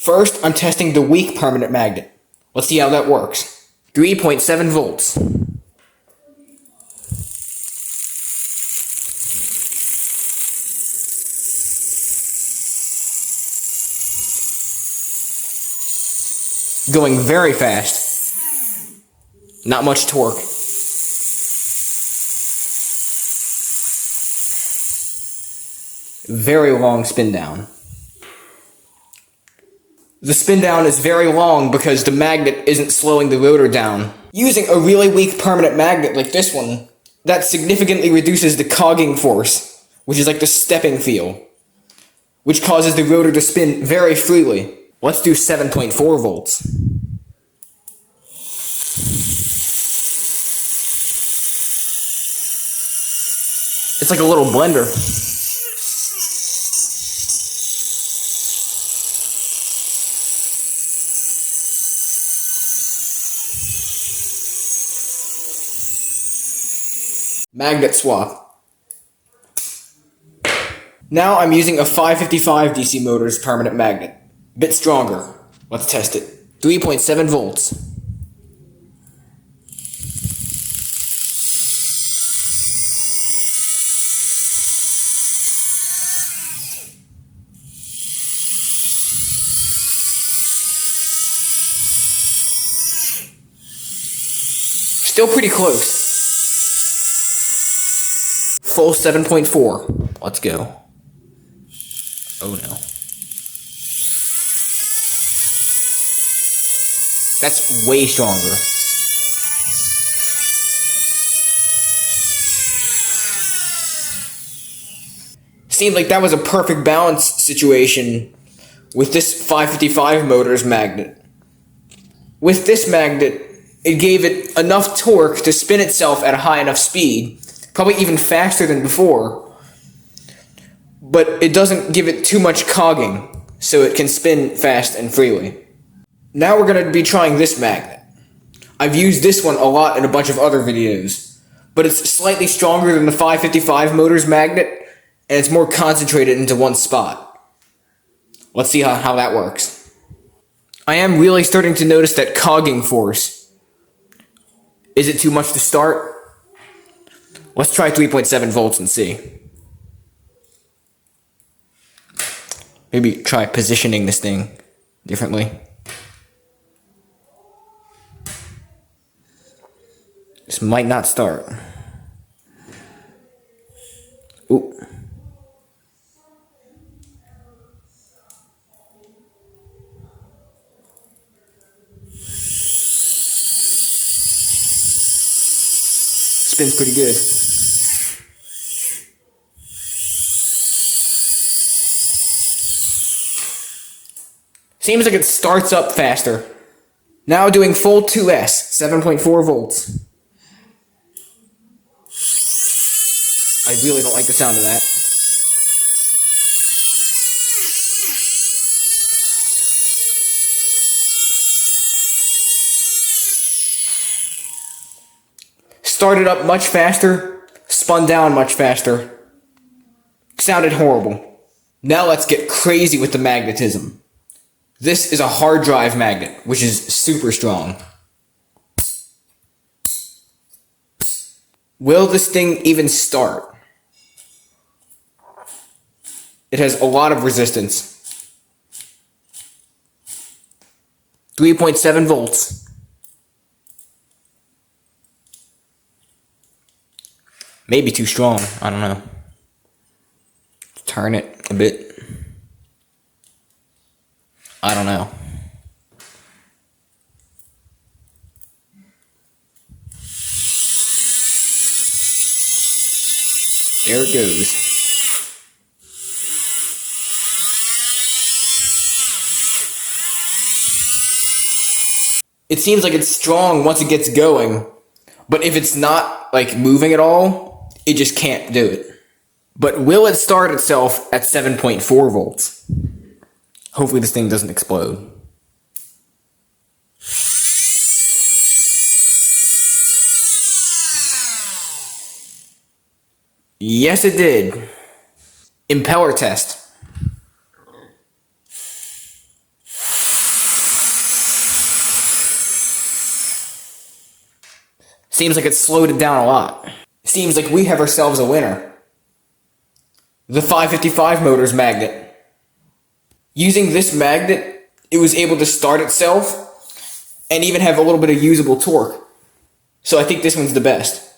First, I'm testing the weak permanent magnet. Let's see how that works. 3.7 volts. Going very fast. Not much torque. Very long spin down. The spin down is very long because the magnet isn't slowing the rotor down. Using a really weak permanent magnet like this one, that significantly reduces the cogging force, which is like the stepping feel, which causes the rotor to spin very freely. Let's do 7.4 volts. It's like a little blender. Magnet swap. Now I'm using a 555 DC motor's permanent magnet. Bit stronger. Let's test it. 3.7 volts. Still pretty close. Full 7.4. Let's go. Oh no. That's way stronger. Seemed like that was a perfect balance situation with this 555 motor's magnet. With this magnet, it gave it enough torque to spin itself at a high enough speed, probably even faster than before, but it doesn't give it too much cogging, so it can spin fast and freely. Now we're going to be trying this magnet. I've used this one a lot in a bunch of other videos, but it's slightly stronger than the 555 motor's magnet, and it's more concentrated into one spot. Let's see how that works. I am really starting to notice that cogging force. Is it too much to start? Let's try 3.7 volts and see. Maybe try positioning this thing differently. This might not start. Ooh. Spins pretty good. Seems like it starts up faster. Now doing full 2S, 7.4 volts. I really don't like the sound of that. Started up much faster, spun down much faster. Sounded horrible. Now let's get crazy with the magnetism. This is a hard drive magnet, which is super strong. Will this thing even start? It has a lot of resistance. 3.7 volts. Maybe too strong, I don't know. Turn it a bit. I don't know. There it goes. It seems like it's strong once it gets going, but if it's not like moving at all, it just can't do it. But will it start itself at 7.4 volts? Hopefully this thing doesn't explode. Yes, it did. Impeller test. Seems like it slowed it down a lot. Seems like we have ourselves a winner. The 555 motor's magnet. Using this magnet, it was able to start itself and even have a little bit of usable torque. So I think this one's the best.